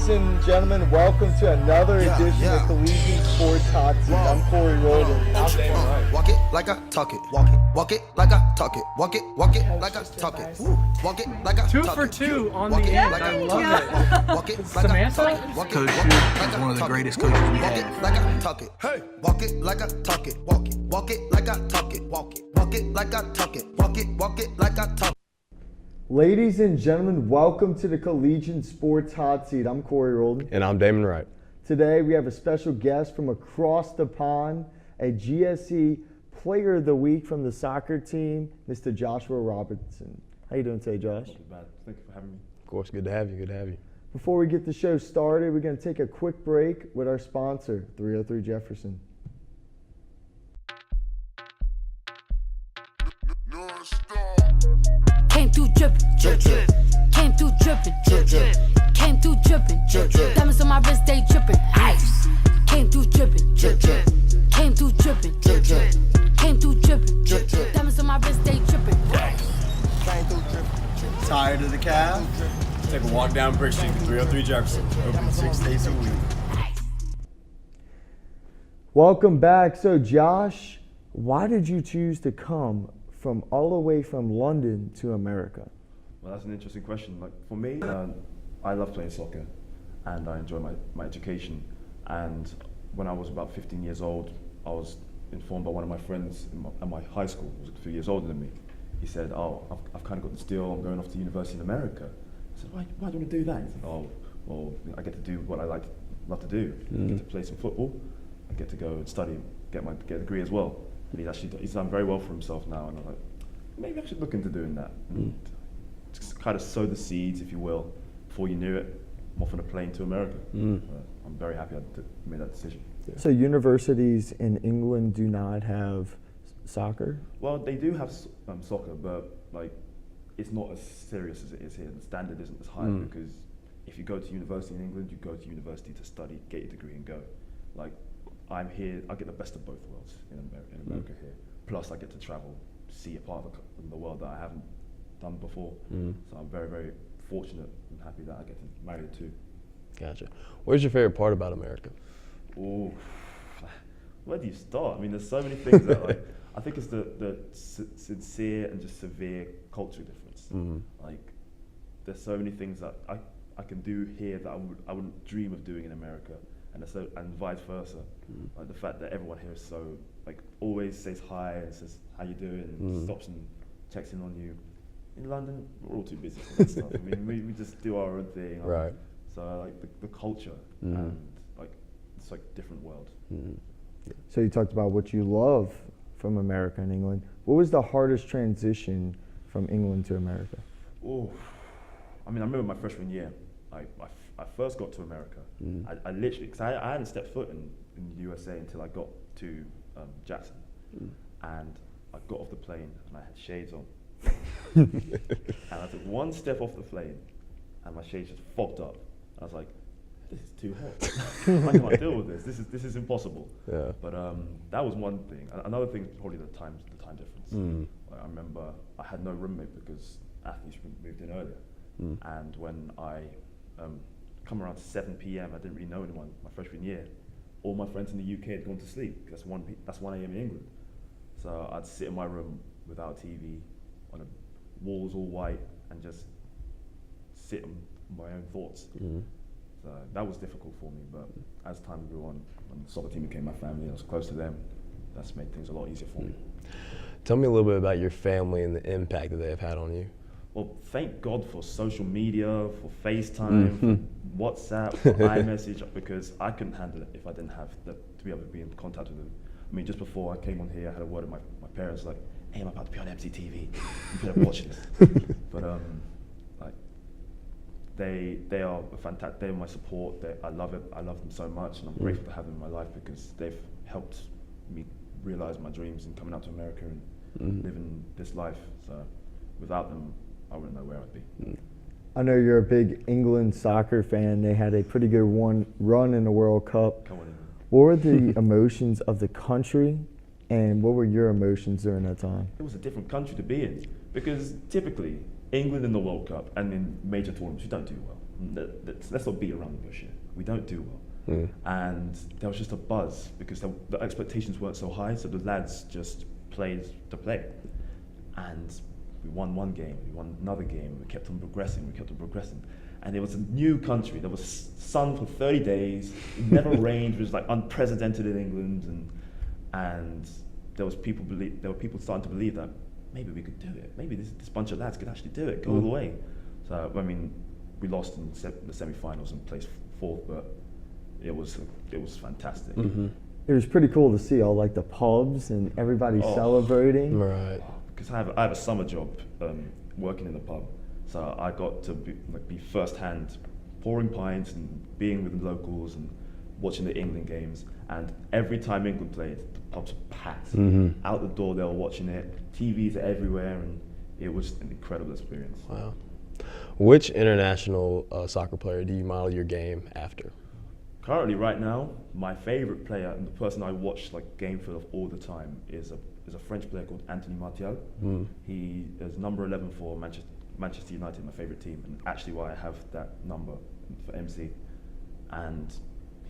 Ladies and gentlemen, welcome to another edition of Collegian Sports Hot Seat. I'm Rholdon. I'm David Wright. Walk it like I talk it. Walk it like I talk it. Walk it like I talk it. Walk it like I talk it. 2 for 2 on the end. I love it. Walk it like I Samantha? talk it. Coach Shu is one of the greatest coaches we Walk had. it like I talk it. Hey, walk it like I talk it. Walk it like I talk it. Walk it like I talk it. Walk it like I talk it. Ladies and gentlemen, welcome to the Collegian Sports Hot Seat. I'm Rholdon. And I'm Damon Wright. Today we have a special guest from across the pond, a GSE Player of the Week from the soccer team, Mr. Joshua Robertson. How you doing today, Josh? Not too bad. Thank you for having me. Of course, good to have you. Good to have you. Before we get the show started, we're going to take a quick break with our sponsor, 303 Jefferson. Came through drippin', drip, drip. Came through drippin', drip, drip. Came through drippin', drip, drip. Diamonds on my wrist, they drippin', ice. Came through drippin', drip, drip. Came through drippin', drip, drip. Came through drippin', drip, drip. Diamonds on my wrist, they drippin', ice. Tired of the cab? Take a walk down Brick Street, 303 Jefferson. Open 6 days a week. Welcome back. So, Josh, why did you choose to come from all the way from London to America? Well, that's an interesting question. Like for me, I love playing soccer, and I enjoy my education. And when I was about 15 years old, I was informed by one of my friends at my high school, who was a few years older than me. He said, "Oh, I've kind of got this deal. I'm going off to university in America." I said, "Why do you want to do that?" He said, "Oh, well, I get to do what I love to do. I get to play some football. I get to go and study, get a degree as well." And he's done very well for himself now, and I'm like, maybe I should look into doing that. And just kind of sow the seeds, if you will. Before you knew it, I'm off on a plane to America. I'm very happy I made that decision. Yeah. So universities in England do not have soccer? Well, they do have soccer, but like it's not as serious as it is here. The standard isn't as high because if you go to university in England, you go to university to study, get your degree, and go. Like I'm here, I get the best of both worlds in America here. Plus, I get to travel, see a part of the world that I haven't done before. So I'm very, very fortunate and happy that I get to marry the two. Gotcha. What's your favorite part about America? Oh, where do you start? I mean, there's so many things that like. I think it's the sincere and just severe cultural difference. Like, there's so many things that I can do here that I wouldn't dream of doing in America. And vice versa. Like the fact that everyone here is so like always says hi and says how you doing and stops and checks in on you. In London, we're all too busy for that stuff. I mean, we just do our own thing. Right. So like the culture and like it's like a different world. So you talked about what you love from America and England. What was the hardest transition from England to America? Oh, I mean, I remember my freshman year. I first got to America. I literally, because I hadn't stepped foot in the USA until I got to Jackson. And I got off the plane and I had shades on. And I took one step off the plane and my shades just fogged up. I was like, this is too hot. I can't deal with this. This is impossible. Yeah. But that was one thing. Another thing is probably the time difference. Like, I remember I had no roommate because athletes moved in earlier. And when I come around 7 p.m. I didn't really know anyone my freshman year. All my friends in the UK had gone to sleep because that's 1 a.m. in England. So I'd sit in my room without TV, on the walls all white, and just sit on my own thoughts. So that was difficult for me, but as time grew on, when the soccer team became my family, I was close to them, that's made things a lot easier for me. Tell me a little bit about your family and the impact that they've had on you. Well, thank God for social media, for FaceTime, for WhatsApp, for iMessage, because I couldn't handle it if I didn't have to be able to be in contact with them. I mean, just before I came on here, I had a word with my parents, like, hey, I'm about to be on MCTV. You better watch this. But like, they are fantastic. They're my support. I love it. I love them so much, and I'm grateful to have them in my life because they've helped me realize my dreams and coming out to America and living this life. So without them, I wouldn't know where I'd be. I know you're a big England soccer fan. They had a pretty good run in the World Cup. Come on in. What were the emotions of the country, and what were your emotions during that time? It was a different country to be in because typically England in the World Cup and in major tournaments, you don't do well. let's not beat around the bush here. We don't do well. And there was just a buzz because the expectations weren't so high, so the lads just played to play. And we won one game, we won another game, we kept on progressing. And it was a new country. There was sun for 30 days, it never rained, it was like unprecedented in England, and there were people starting to believe that maybe we could do it. Maybe this bunch of lads could actually do it, go all the way. So, I mean, we lost in the semi-finals and placed fourth, but it was fantastic. It was pretty cool to see all like the pubs and everybody celebrating. Right. Because I have a summer job working in the pub, so I got to be first-hand pouring pints and being with the locals and watching the England games. And every time England played, the pubs were packed. Out the door, they were watching it. TVs are everywhere, and it was an incredible experience. Wow. Which international soccer player do you model your game after? Currently, right now, my favorite player and the person I watch like game for all the time is a French player called Anthony Martial. He is number 11 for Manchester United, my favorite team, and actually why I have that number for MC. And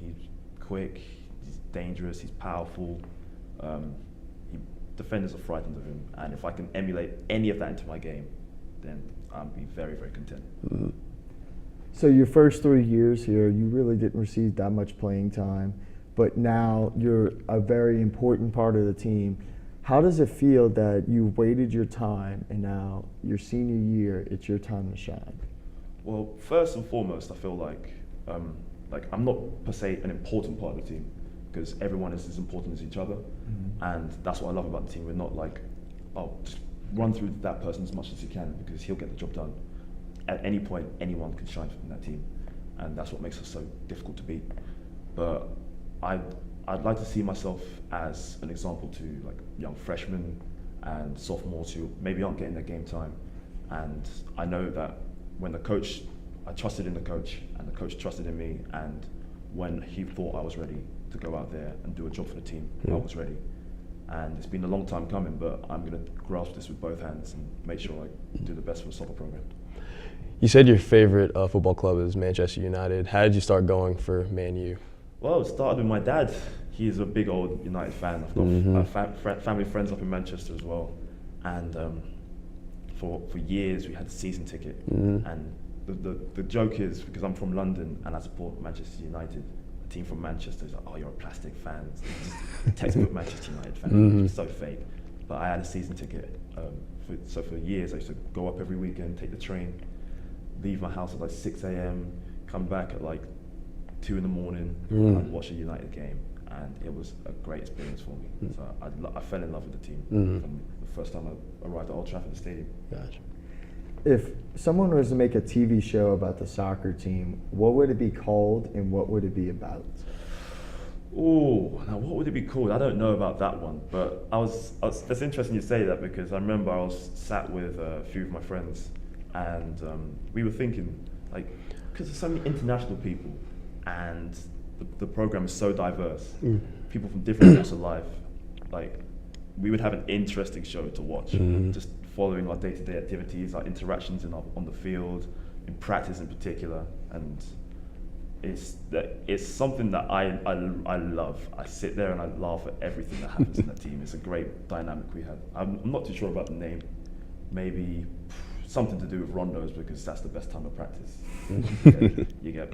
he's quick, he's dangerous, he's powerful. Defenders are frightened of him, and if I can emulate any of that into my game, then I'll be very, very content. So your first 3 years here, you really didn't receive that much playing time, but now you're a very important part of the team. How does it feel that you waited your time and now your senior year, it's your time to shine? Well, first and foremost, I feel like I'm not per se an important part of the team because everyone is as important as each other, and that's what I love about the team. We're not like, just run through that person as much as you can because he'll get the job done. At any point, anyone can shine in that team, and that's what makes us so difficult to beat. But I'd like to see myself as an example to like young freshmen and sophomores who maybe aren't getting their game time. And I know that when I trusted in the coach, and the coach trusted in me, and when he thought I was ready to go out there and do a job for the team, I was ready. And it's been a long time coming, but I'm going to grasp this with both hands and make sure I do the best for the soccer program. You said your favorite football club is Manchester United. How did you start going for Man U? Well, it started with my dad. He's a big old United fan. I've got family friends up in Manchester as well. And for years we had a season ticket. And the joke is, because I'm from London and I support Manchester United, a team from Manchester is like, oh, you're a plastic fan. Textbook Manchester United fan, which is so fake. But I had a season ticket. So for years I used to go up every weekend, take the train, leave my house at like 6 a.m, come back at like 2 in the morning, and watch a United game. And it was a great experience for me. So I fell in love with the team from the first time I arrived at Old Trafford Stadium. Gotcha. If someone was to make a TV show about the soccer team, what would it be called and what would it be about? Oh, now what would it be called? I don't know about that one, but that's interesting you say that because I remember I was sat with a few of my friends and we were thinking, like, because there's so many international people and the program is so diverse, people from different walks of life, like, we would have an interesting show to watch, just following our day-to-day activities, our interactions on the field, in practice in particular, and it's something that I love. I sit there and I laugh at everything that happens in that team. It's a great dynamic we have. I'm not too sure about the name. Maybe something to do with rondos because that's the best time of practice. You get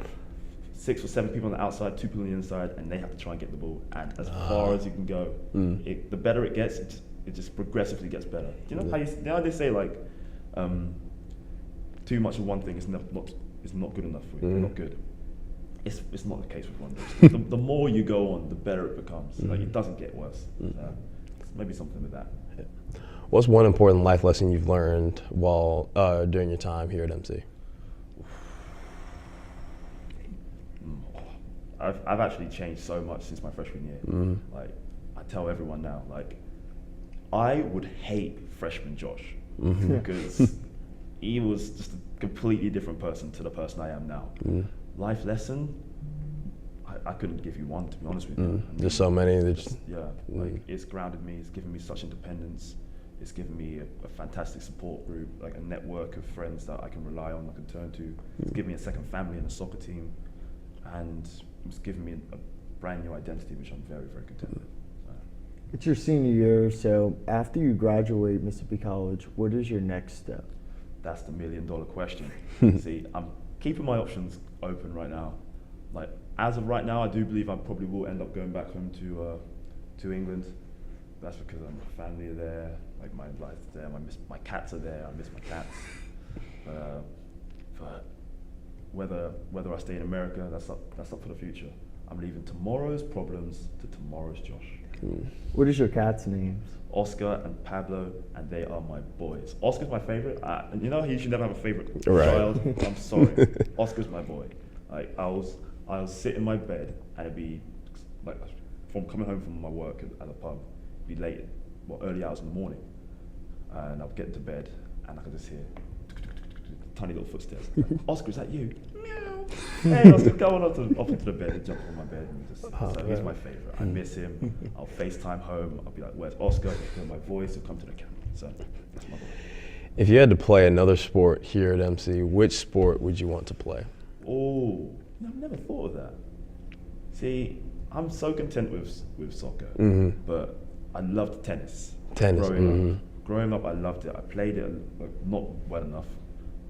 6 or 7 people on the outside, 2 people on the inside, and they have to try and get the ball. And as far as you can go, the better it gets, it just progressively gets better. Do you know how they say like too much of one thing is not good enough for you, not good. It's not the case with rondos. The more you go on, the better it becomes. Like it doesn't get worse. Maybe something with that. Yeah. What's one important life lesson you've learned while during your time here at MC? I've actually changed so much since my freshman year. Like I tell everyone now, like I would hate freshman Josh because he was just a completely different person to the person I am now. Life lesson, I couldn't give you one, to be honest with you. I mean, there's so many. like it's grounded me. It's given me such independence. It's given me a fantastic support group, like a network of friends that I can rely on, I can turn to. It's given me a second family in the soccer team, and it's given me a brand new identity, which I'm very, very content with. So. It's your senior year, so after you graduate Mississippi College, what is your next step? That's the $1 million question. See, I'm keeping my options open right now. Like, as of right now, I do believe I probably will end up going back home to England. That's because my family are there, like my life's there, my cats are there, I miss my cats. But whether I stay in America, that's up for the future. I'm leaving tomorrow's problems to tomorrow's Josh. What is your cat's names? Oscar and Pablo, and they are my boys. Oscar's my favorite. And you know, he should never have a favorite Right. child. I'm sorry. Oscar's my boy. Like I'll sit in my bed and it'd be like from coming home from my work at a pub, be late, early hours in the morning, and I'll get into bed and I can just hear tiny little footsteps. Like, Oscar, is that you? Meow. Hey, Oscar, go on up into the bed and jump on my bed. And just, so he's my favorite. I miss him. I'll FaceTime home. I'll be like, where's Oscar? He'll hear my voice. He'll come to the camera. So that's my boy. If you had to play another sport here at MC, which sport would you want to play? Oh, I've never thought of that. See, I'm so content with soccer, but I loved tennis. Tennis. Growing up, I loved it. I played it not well enough,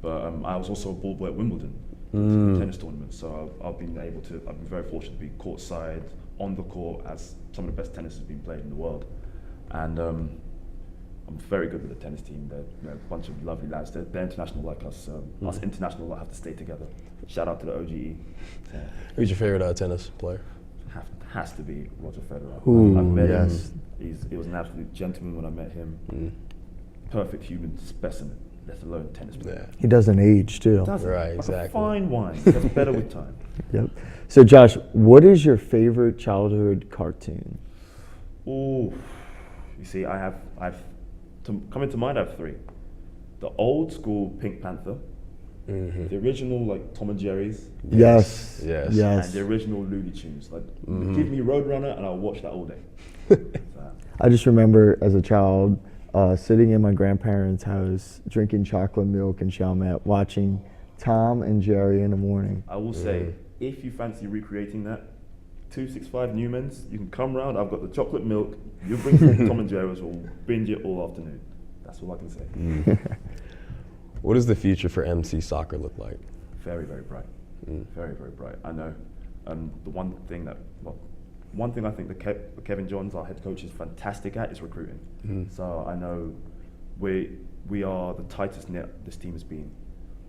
but I was also a ball boy at Wimbledon, tennis tournament. So I've been very fortunate to be courtside, on the court, as some of the best tennis has been played in the world, and I'm very good with the tennis team. They're a bunch of lovely lads. They're international like us. Us international have to stay together. Shout out to the OGE. Who's your favorite tennis player? Has to be Roger Federer. Ooh, I've met yes. him. He was an absolute gentleman when I met him. Perfect human specimen, let alone tennis player. Yeah. He doesn't age too. Right, Like exactly. a fine wine. Gets better with time. Yep. So Josh, what is your favorite childhood cartoon? Oh, you see, coming to mind, I have three. The old school Pink Panther, the original like Tom and Jerry's, Yes. Yes. Yes. and the original Looney Tunes. Like, give me Roadrunner and I'll watch that all day. So, I just remember as a child sitting in my grandparents' house, drinking chocolate milk and Chalmette, watching Tom and Jerry in the morning. I will say, if you fancy recreating that, 265 Newman's, you can come round. I've got the chocolate milk. You bring some Tom and Jerry's. We'll binge it all afternoon. That's all I can say. What does the future for MC soccer look like? Very, very bright. Very, very bright. I know. The one thing I think that Kevin Johns, our head coach, is fantastic at is recruiting. So I know we are the tightest knit this team has been.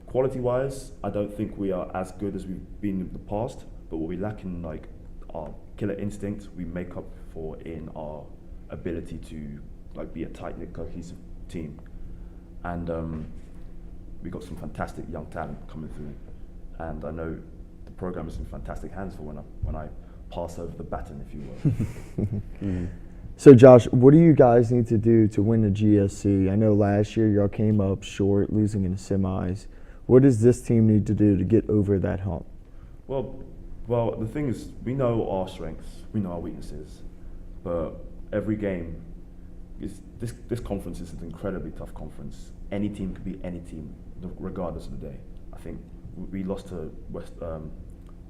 Quality-wise, I don't think we are as good as we've been in the past, but what we lack in like our killer instinct, we make up for in our ability to like be a tight-knit, cohesive team. And we got some fantastic young talent coming through, and I know the program is in fantastic hands for when I pass over the baton, if you will. So Josh, what do you guys need to do to win the GSC? I know last year y'all came up short, losing in the semis. What does this team need to do to get over that hump? Well, the thing is, we know our strengths, we know our weaknesses, but every game this conference is an incredibly tough conference. Any team could beat any team, regardless of the day. I think we lost to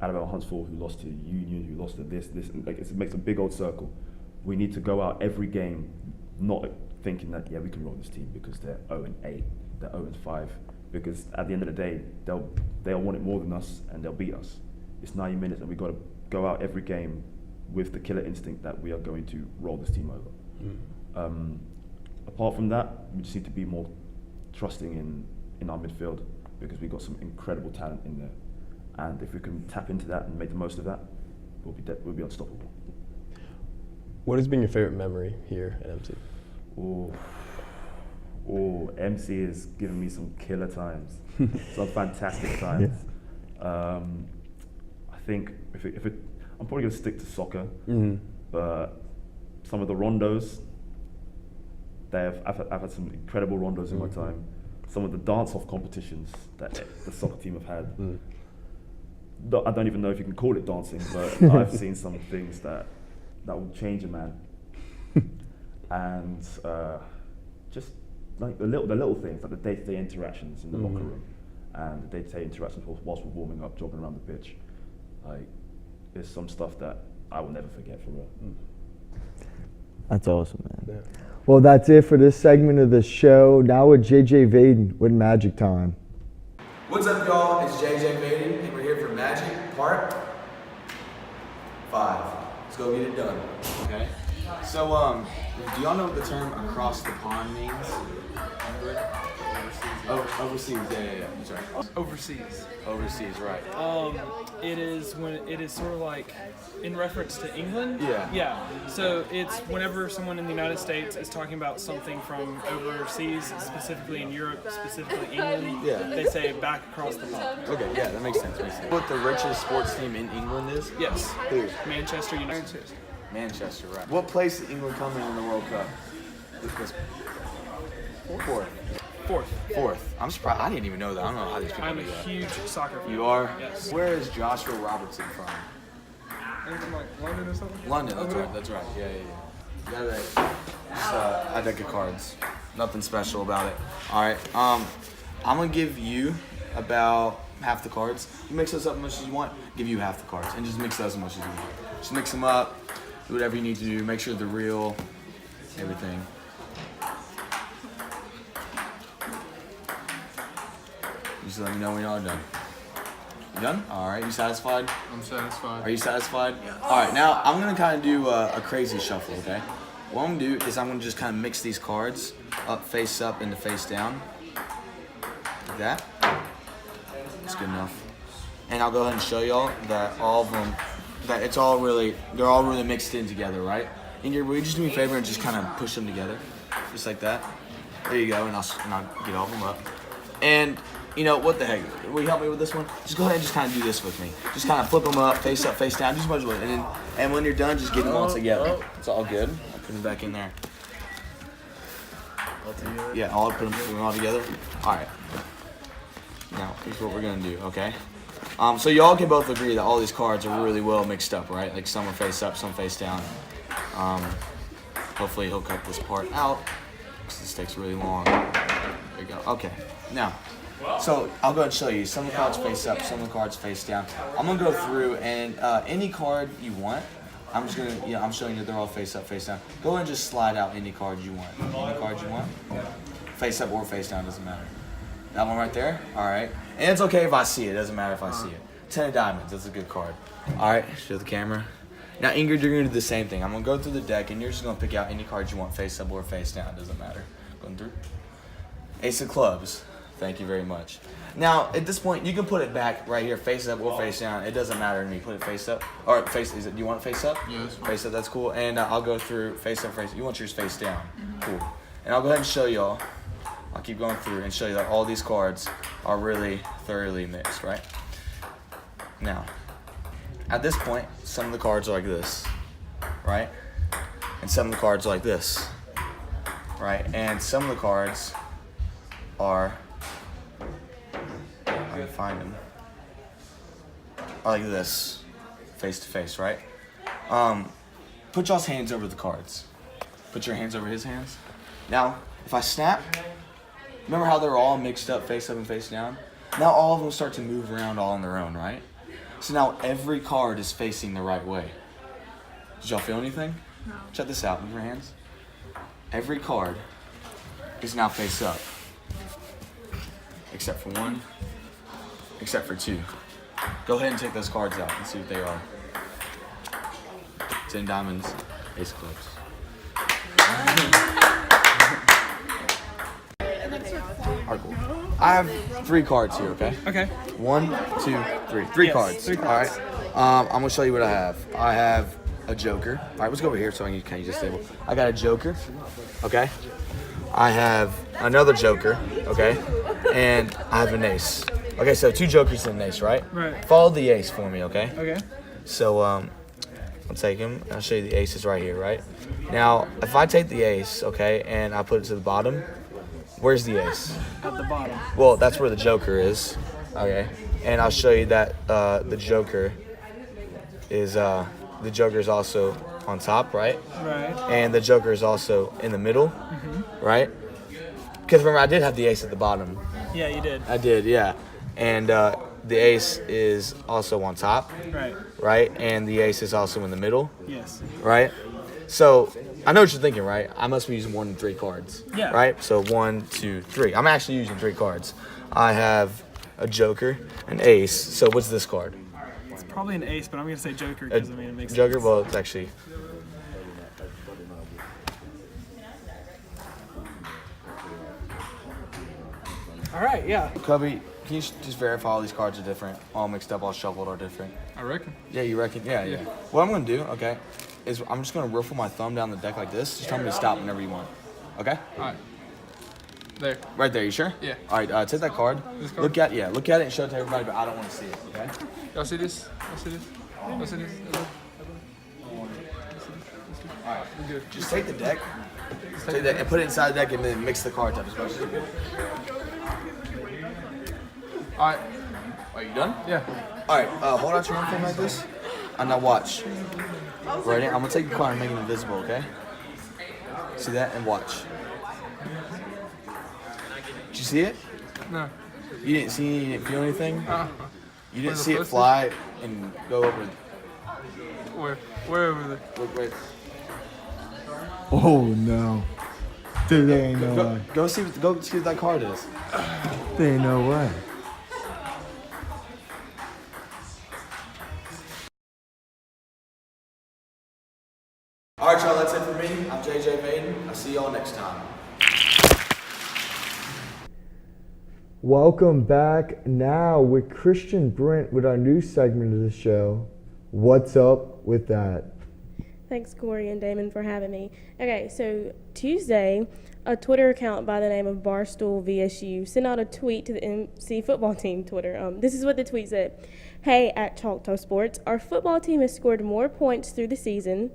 Alabama Huntsville, who lost to Union, who lost to this, and like it makes a big old circle. We need to go out every game not thinking that we can roll this team because they're 0-8, they're 0-5, because at the end of the day they'll want it more than us and they'll beat us. It's 90 minutes and we've got to go out every game with the killer instinct that we are going to roll this team over. Apart from that, we just need to be more trusting in our midfield because we've got some incredible talent in there. And if we can tap into that and make the most of that, we'll be unstoppable. What has been your favorite memory here at MC? MC has given me some killer times, some fantastic times. I think I'm probably going to stick to soccer, but some of the rondos, I've had some incredible rondos in my time. Some of the dance-off competitions that the soccer team have had. I don't even know if you can call it dancing, but I've seen some things that will change a man. And just like the little things, like the day-to-day interactions in the locker room, and the day-to-day interactions whilst we're warming up, jogging around the pitch. Like, there's some stuff that I will never forget for real. That's awesome, man. Yeah. Well, that's it for this segment of the show. Now with JJ Vaden with Magic Time. What's up, y'all? It's JJ Vaden, and we're here for Magic Part 5. Let's go get it done. Okay. So, do y'all know what the term across the pond means? Overseas, yeah. That's right. Overseas, right. It is when it is sort of like in reference to England. Yeah. Yeah. So it's whenever someone in the United States is talking about something from overseas, specifically in Europe, specifically England, they say back across the pond. Okay, yeah, that makes sense. What the richest sports team in England is? Yes. Who? Manchester United. Manchester, right. What place did England come in the World Cup? Fourth. I'm surprised. I didn't even know that. I don't know how these people I'm a do that. huge soccer fan. You are? Yes. Where is Joshua Robertson from? I think from like London or something. London, that's right. Yeah. Just, I deck of cards. Nothing special about it. All right. I'm gonna give you about half the cards. You mix those up as much as you want. Give you half the cards, and just mix those as much as you want. Just mix them up. Do whatever you need to do. Make sure they're real. Everything. Just let me know when y'all are done. You done? All right. You satisfied? I'm satisfied. Are you satisfied? Yes. All right. Now I'm gonna kind of do a crazy shuffle. Okay. What I'm gonna do is I'm gonna just kind of mix these cards face up, into face down. Like that. That's good enough. And I'll go ahead and show y'all that all of them, they're all really mixed in together, right? And will you just do me a favor and just kind of push them together, just like that? There you go. And I'll get all of them up. And you know, what the heck? Will you help me with this one? Just go ahead and just kind of do this with me. Just kind of flip them up, face down, just much with it. And when you're done, just get them all together. It's all good. I'll put them back in there. All together? Yeah, I'll put them all together. All right. Now, here's what we're going to do, okay? So y'all can both agree that all these cards are really well mixed up, right? Like some are face up, some face down. Hopefully he'll cut this part out because this takes really long. There you go. Okay. Now, so I'll go ahead and show you. Some of the cards face up, some of the cards face down. I'm gonna go through and any card you want, I'm showing you they're all face up, face down. Go ahead and just slide out any card you want. Any card you want, face up or face down, doesn't matter. That one right there, all right. And it's okay if I see it, doesn't matter if I see it. 10 of diamonds, that's a good card. All right, show the camera. Now Ingrid, you're gonna do the same thing. I'm gonna go through the deck and you're just gonna pick out any card you want, face up or face down, doesn't matter. Going through. Ace of clubs. Thank you very much. Now, at this point, you can put it back right here, face up or face down. It doesn't matter to me. Put it face up. Or face, do you want it face up? Yes. Face up, that's cool. And I'll go through face up, face. You want yours face down. Cool. And I'll go ahead and show y'all. I'll keep going through and show you that all these cards are really thoroughly mixed, right? Now, at this point, some of the cards are like this, right? And some of the cards are like this, right? And some of the cards are, I can find them, are like this, face to face, right? Put y'all's hands over the cards. Put your hands over his hands. Now, if I snap, remember how they're all mixed up and face down? Now all of them start to move around all on their own, right? So now every card is facing the right way. Did y'all feel anything? No. Check this out, move your hands. Every card is now face up. Except for one, except for two. Go ahead and take those cards out and see what they are. 10 diamonds, ace of clubs. Alright, cool. I have 3 cards here, okay? Okay. 1, 2, 3. 3 Yes, cards. 3 cards. Alright. I'm gonna show you what I have. I have a joker. Alright, let's go over here so I can use this table. I got a joker, okay? I have another joker, okay? And I have an ace. Okay, so 2 jokers and an ace, right? Right. Follow the ace for me, okay? Okay. So, I'll take him. I'll show you the aces right here, right? Now, if I take the ace, okay, and I put it to the bottom, where's the ace? At the bottom. Well, that's where the joker is, okay? And I'll show you that the joker is also on top, right? Right. And the joker is also in the middle, right? Because remember, I did have the ace at the bottom. Yeah, you did. I did, yeah. And the ace is also on top, Right. right? And the ace is also in the middle, Yes. right? So I know what you're thinking, right? I must be using more than 3 cards, Yeah. right? So 1, 2, 3. I'm actually using 3 cards. I have a joker, an ace. So what's this card? It's probably an ace, but I'm gonna say joker because I mean it makes Joker. sense. Well, it's actually. All right. Yeah. Cubby, can you just verify all these cards are different, all mixed up, all shuffled, are different? I reckon. Yeah, you reckon? Yeah. What I'm gonna do, okay, is I'm just gonna riffle my thumb down the deck like this. Just tell me to stop whenever you want. Okay? All right. There. Right there. You sure? Yeah. All right. Take that card. This card? Look at it and show it to everybody, but I don't want to see it. Okay? Y'all see this? Y'all see this? Y'all see this? All right. Just take the deck. Take that and put it inside the deck and then mix the cards up as much as you can. All right. Are you done? Yeah. All right. Hold out your arm for me like this. And now watch. Ready? I'm gonna take the card and make it invisible. Okay? See that? And watch. Did you see it? No. You didn't see? You didn't feel anything? You didn't Was it see it posted? fly and go over. Where over there? Look right. Oh no. There ain't no way. Go see what that card is. There ain't no way. All right, y'all. That's it for me. I'm JJ Vaden. I'll see y'all next time. Welcome back now with Kristian Brent with our new segment of the show. What's up with that? Thanks, Corey and Damon, for having me. Okay, so Tuesday, a Twitter account by the name of Barstool VSU sent out a tweet to the MC football team Twitter. This is what the tweet said. Hey, at Choctaw Sports, our football team has scored more points through the season,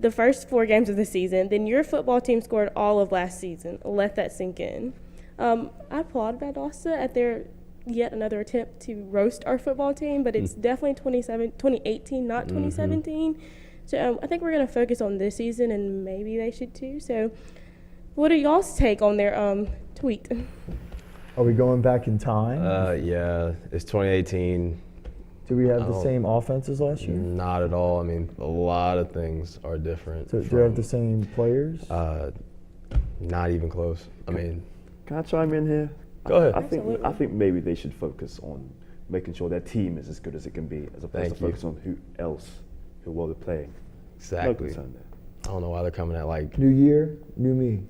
the first 4 games of the season, than your football team scored all of last season. Let that sink in. I applaud Valdosta at their yet another attempt to roast our football team, but it's definitely 2018, not 2017. So I think we're going to focus on this season, and maybe they should too. So what are y'all's take on their tweet? Are we going back in time? Yeah, it's 2018. Do we have the same offense as last year? Not at all. I mean, a lot of things are different. So do we have the same players? Not even close. I mean, Can I chime in here? Go ahead. I think maybe they should focus on making sure their team is as good as it can be, as opposed Thank to you. focus on who well they're playing. No exactly. concern there. I don't know why they're coming at like. New year, new me.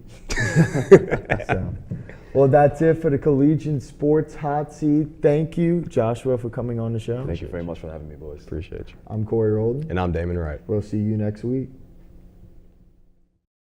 So, well, that's it for the Collegian Sports Hot Seat. Thank you, Joshua, for coming on the show. Thank you very much for having me, boys. Appreciate you. I'm Corey Rholdon. And I'm Damon Wright. We'll see you next week.